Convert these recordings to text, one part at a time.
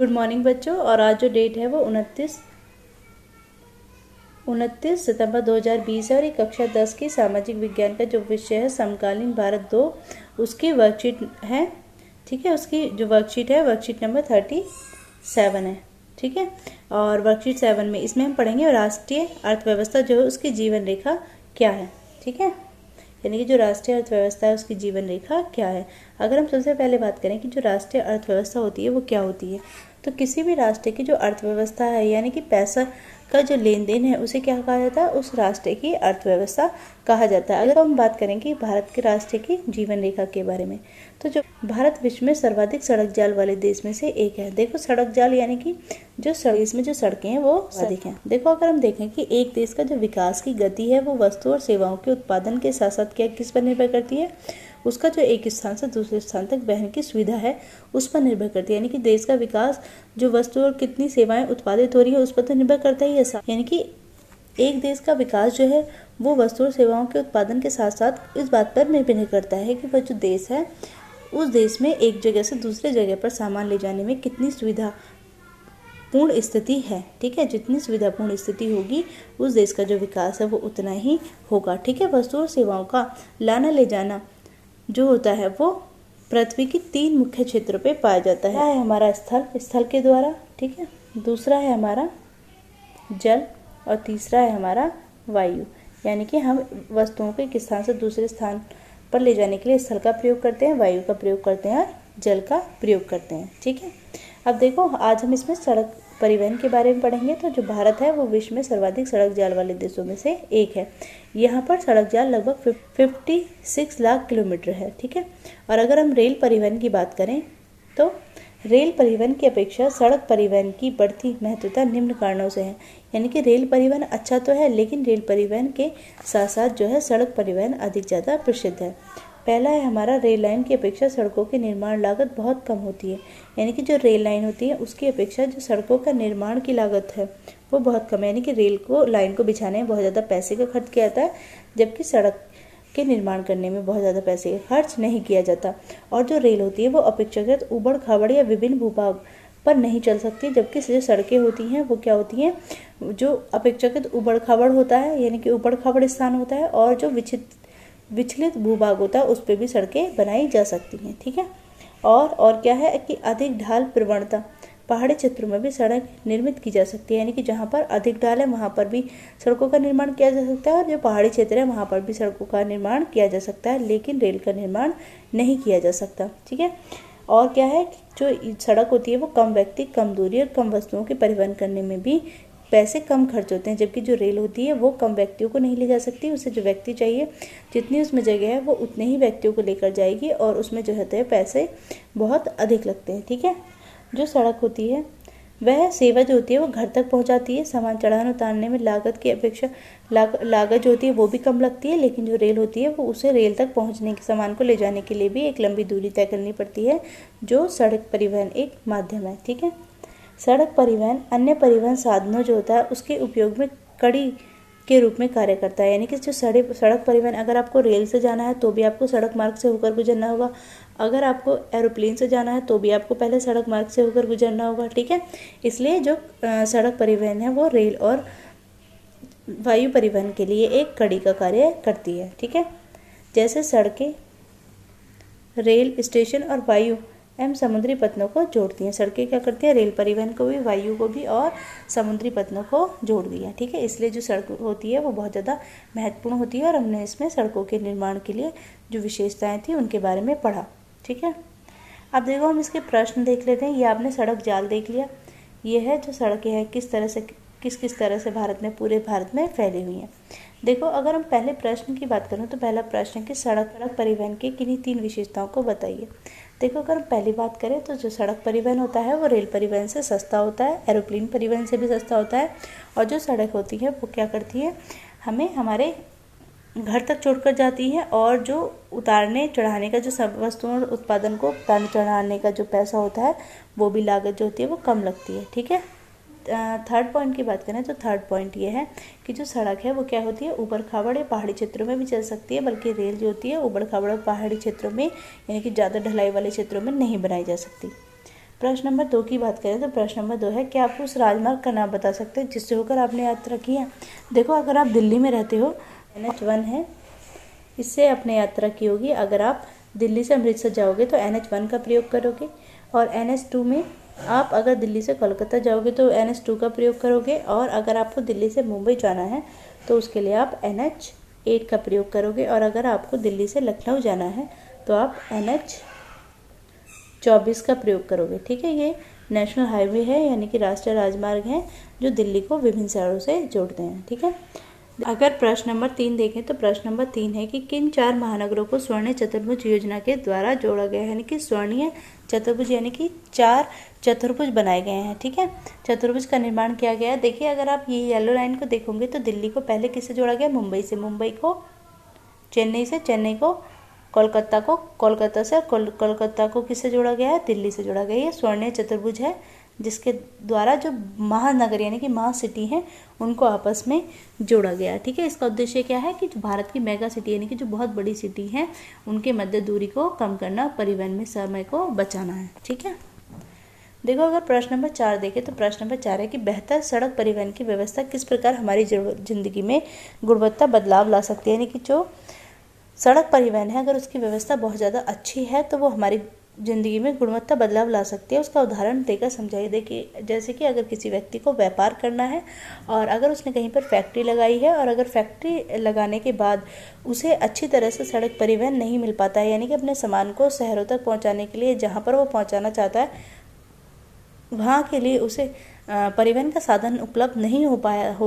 Good morning बच्चों। और आज जो डेट है वो 29 सितंबर 2020 है और ये कक्षा 10 की सामाजिक विज्ञान का जो विषय है समकालीन भारत 2 उसकी वर्कशीट है। ठीक है, उसकी जो वर्कशीट है वर्कशीट नंबर 37 है। ठीक है, और वर्कशीट 7 में इसमें हम पढ़ेंगे राष्ट्रीय अर्थव्यवस्था जो है उसकी जीवन रेखा क्या है। ठीक है, यानी कि जो राष्ट्रीय अर्थव्यवस्था है उसकी जीवन रेखा क्या है। अगर हम सबसे पहले बात करें कि जो राष्ट्रीय अर्थव्यवस्था होती है वो क्या होती है, तो किसी भी राष्ट्र की जो अर्थव्यवस्था है यानी कि पैसा का जो लेन देन है उसे क्या कहा जाता है, उस राष्ट्र की अर्थव्यवस्था कहा जाता है। अगर हम बात करें कि भारत के राष्ट्र की जीवन रेखा के बारे में, तो जो भारत विश्व में सर्वाधिक सड़क जाल वाले देश में से एक है। देखो, सड़क जाल यानी कि जो इसमें जो सड़कें हैं वो अधिक हैं। देखो, अगर हम देखें कि एक देश का जो विकास की गति है वो वस्तु और सेवाओं के उत्पादन के साथ साथ क्या किस पर निर्भर करती है, उसका जो एक स्थान से दूसरे स्थान तक बहने की सुविधा है उस पर निर्भर करती है। यानी कि देश का विकास जो वस्तु और कितनी सेवाएं उत्पादित हो रही है उस पर तो निर्भर करता ही है। यानी कि एक देश का विकास जो है वो वस्तु और सेवाओं के उत्पादन के साथ साथ इस बात पर निर्भर करता है कि वह जो देश है उस देश में एक जगह से दूसरे जगह पर सामान ले जाने में कितनी सुविधा पूर्ण स्थिति है। ठीक है, जितनी सुविधापूर्ण स्थिति होगी उस देश का जो विकास है वो उतना ही होगा। ठीक है, वस्तु और सेवाओं का लाना ले जाना जो होता है वो पृथ्वी की 3 मुख्य क्षेत्रों पे पाया जाता है। हमारा स्थल के द्वारा, ठीक है, दूसरा है हमारा जल और तीसरा है हमारा वायु। यानी कि हम वस्तुओं को एक स्थान से दूसरे स्थान पर ले जाने के लिए स्थल का प्रयोग करते हैं, वायु का प्रयोग करते हैं और जल का प्रयोग करते हैं। ठीक है, अब देखो आज हम इसमें सड़क परिवहन के बारे में पढ़ेंगे। तो जो भारत है वो विश्व में सर्वाधिक सड़क जाल वाले देशों में से एक है। यहाँ पर सड़क जाल लगभग 56 लाख किलोमीटर है। ठीक है, और अगर हम रेल परिवहन की बात करें तो रेल परिवहन की अपेक्षा सड़क परिवहन की बढ़ती महत्वता निम्न कारणों से है। यानी कि रेल परिवहन अच्छा तो है लेकिन रेल परिवहन के साथ साथ जो है सड़क परिवहन अधिक ज़्यादा प्रसिद्ध है। पहला है हमारा रेल लाइन की अपेक्षा सड़कों की निर्माण लागत बहुत कम होती है। यानी कि जो रेल लाइन होती है उसकी अपेक्षा जो सड़कों का निर्माण की लागत है वो बहुत कम है। यानी कि लाइन को बिछाने में बहुत ज़्यादा पैसे का खर्च किया जाता है जबकि सड़क के निर्माण करने में बहुत ज़्यादा पैसे का खर्च नहीं किया जाता। और जो रेल होती है वो अपेक्षाकृत ऊबड़ खाबड़ या विभिन्न भूभाग पर नहीं चल सकती, जबकि जो सड़कें होती हैं वो क्या होती हैं, जो अपेक्षाकृत ऊबड़ खाबड़ होता है यानी कि ऊबड़ खाबड़ स्थान होता है और जो विचलित भूभाग होता है उस पर भी सड़कें बनाई जा सकती हैं। ठीक है, और क्या है कि अधिक ढाल प्रवणता पहाड़ी क्षेत्रों में भी सड़क निर्मित की जा सकती है। यानी कि जहाँ पर अधिक ढाल है वहाँ पर भी सड़कों का निर्माण किया जा सकता है और जो पहाड़ी क्षेत्र है वहाँ पर भी सड़कों का निर्माण किया जा सकता है, लेकिन रेल का निर्माण नहीं किया जा सकता। ठीक है, और क्या है जो सड़क होती है वो कम व्यक्ति, कम दूरी और कम वस्तुओं के परिवहन करने में भी पैसे कम खर्च होते हैं, जबकि जो रेल होती है वो कम व्यक्तियों को नहीं ले जा सकती। उसे जो व्यक्ति चाहिए जितनी उसमें जगह है वो उतने ही व्यक्तियों को लेकर जाएगी और उसमें जो होते हैं पैसे बहुत अधिक लगते हैं। ठीक है, जो सड़क होती है वह सेवा जो होती है वो घर तक पहुंचाती है। सामान चढ़ाने उतारने में लागत की अपेक्षा लागत जो होती है वो भी कम लगती है, लेकिन जो रेल होती है वो उसे रेल तक पहुंचने के सामान को ले जाने के लिए भी एक लंबी दूरी तय करनी पड़ती है, जो सड़क परिवहन एक माध्यम है। ठीक है, सड़क परिवहन अन्य परिवहन साधनों जो होता है उसके उपयोग में कड़ी के रूप में कार्य करता है। यानी कि जो सड़क परिवहन, अगर आपको रेल से जाना है तो भी आपको सड़क मार्ग से होकर गुजरना होगा, अगर आपको एरोप्लेन से जाना है तो भी आपको पहले सड़क मार्ग से होकर गुजरना होगा। ठीक है, इसलिए जो सड़क परिवहन है वो रेल और वायु परिवहन के लिए एक कड़ी का कार्य करती है। ठीक है, जैसे सड़कें रेल स्टेशन और वायु एवं समुद्री पत्तनों को जोड़ती हैं, सड़कें क्या करती हैं, रेल परिवहन को भी, वायु को भी और समुद्री पत्तनों को जोड़ती हैं। ठीक है, इसलिए जो सड़क होती है वो बहुत ज़्यादा महत्वपूर्ण होती है और हमने इसमें सड़कों के निर्माण के लिए जो विशेषताएं थी उनके बारे में पढ़ा। ठीक है, अब देखो हम इसके प्रश्न देख लेते हैं। ये आपने सड़क जाल देख लिया, ये है जो सड़कें हैं किस तरह से पूरे भारत में फैली हुई हैं। देखो, अगर हम पहले प्रश्न की बात करें तो पहला प्रश्न है कि सड़क परिवहन के किन्हीं 3 विशेषताओं को बताइए। देखो, अगर हम पहली बात करें तो जो सड़क परिवहन होता है वो रेल परिवहन से सस्ता होता है, एरोप्लेन परिवहन से भी सस्ता होता है, और जो सड़क होती है वो क्या करती है, हमें हमारे घर तक छोड़कर जाती है और जो उतारने चढ़ाने का जो सब वस्तुओं और उत्पादन को उतारने चढ़ाने का जो पैसा होता है वो भी लागत जो होती है वो कम लगती है। ठीक है, थर्ड पॉइंट की बात करें तो थर्ड पॉइंट ये है कि जो सड़क है वो क्या होती है, ऊबड़ खाबड़ या पहाड़ी क्षेत्रों में भी चल सकती है, बल्कि रेल जो होती है ऊबड़ खाबड़ पहाड़ी क्षेत्रों में यानी कि ज़्यादा ढलाई वाले क्षेत्रों में नहीं बनाई जा सकती। प्रश्न नंबर 2 की बात करें तो प्रश्न नंबर 2 है, क्या आप उस राजमार्ग का नाम बता सकते हैं जिससे होकर आपने यात्रा की है। देखो, अगर आप दिल्ली में रहते हो, NH1 है, इससे आपने यात्रा की होगी। अगर आप दिल्ली से अमृतसर जाओगे तो NH1 का प्रयोग करोगे, और NH2 में आप अगर दिल्ली से कोलकाता जाओगे तो NH2 का प्रयोग करोगे, और अगर आपको दिल्ली से मुंबई जाना है तो उसके लिए आप NH8 का प्रयोग करोगे, और अगर आपको दिल्ली से लखनऊ जाना है तो आप NH24 का प्रयोग करोगे। ठीक है, ये नेशनल हाईवे है, यानी कि राष्ट्रीय राजमार्ग है जो दिल्ली को विभिन्न शहरों से जोड़ते हैं। ठीक है, अगर प्रश्न नंबर 3 देखें तो प्रश्न नंबर 3 है कि किन 4 महानगरों को स्वर्णीय चतुर्भुज योजना के द्वारा जोड़ा गया है। यानी कि स्वर्णीय चतुर्भुज यानी कि 4 चतुर्भुज बनाए गए हैं। ठीक है, चतुर्भुज का निर्माण किया गया है। देखिए, अगर आप ये येलो लाइन को देखोगे तो दिल्ली को पहले किससे जोड़ा गया, मुंबई से, मुंबई को चेन्नई से, चेन्नई को कोलकाता को, कोलकाता से, कोलकाता को किससे जोड़ा गया है, दिल्ली से जोड़ा गया है। ये स्वर्णीय चतुर्भुज है जिसके द्वारा जो महानगर यानी कि महा सिटी हैं उनको आपस में जोड़ा गया। ठीक है, इसका उद्देश्य क्या है कि जो भारत की मेगा सिटी यानी कि जो बहुत बड़ी सिटी हैं उनके मध्य दूरी को कम करना, परिवहन में समय को बचाना है। ठीक है, देखो, अगर प्रश्न नंबर 4 देखें तो प्रश्न नंबर 4 है कि बेहतर सड़क परिवहन की व्यवस्था किस प्रकार हमारी जिंदगी में गुणवत्ता बदलाव ला सकती है। यानी कि जो सड़क परिवहन है, अगर उसकी व्यवस्था बहुत ज़्यादा अच्छी है तो वो हमारी ज़िंदगी में गुणवत्ता बदलाव ला सकती है। उसका उदाहरण देकर समझाइए। देखिए, जैसे कि अगर किसी व्यक्ति को व्यापार करना है और अगर उसने कहीं पर फैक्ट्री लगाई है, और अगर फैक्ट्री लगाने के बाद उसे अच्छी तरह से सड़क परिवहन नहीं मिल पाता है, यानी कि अपने सामान को शहरों तक पहुंचाने के लिए जहां पर वो पहुंचाना चाहता है वहाँ के लिए उसे परिवहन का साधन उपलब्ध नहीं हो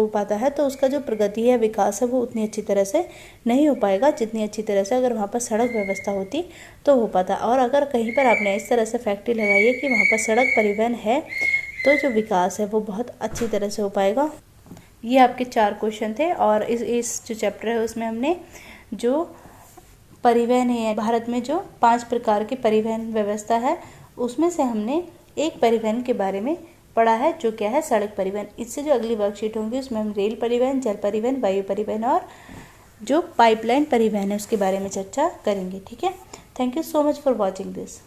पाता है, तो उसका जो प्रगति है, विकास है, वो उतनी अच्छी तरह से नहीं हो पाएगा जितनी अच्छी तरह से अगर वहाँ पर सड़क व्यवस्था होती तो हो पाता। और अगर कहीं पर आपने इस तरह से फैक्ट्री लगाई है कि वहाँ पर सड़क परिवहन है तो जो विकास है वो बहुत अच्छी तरह से हो पाएगा। ये आपके 4 क्वेश्चन थे, और इस जो चैप्टर है उसमें हमने जो परिवहन है, भारत में जो 5 प्रकार की परिवहन व्यवस्था है उसमें से हमने एक परिवहन के बारे में पढ़ा है, जो क्या है, सड़क परिवहन। इससे जो अगली वर्कशीट होंगी उसमें हम रेल परिवहन, जल परिवहन, वायु परिवहन और जो पाइपलाइन परिवहन है उसके बारे में चर्चा करेंगे। ठीक है, thank you so much for watching this.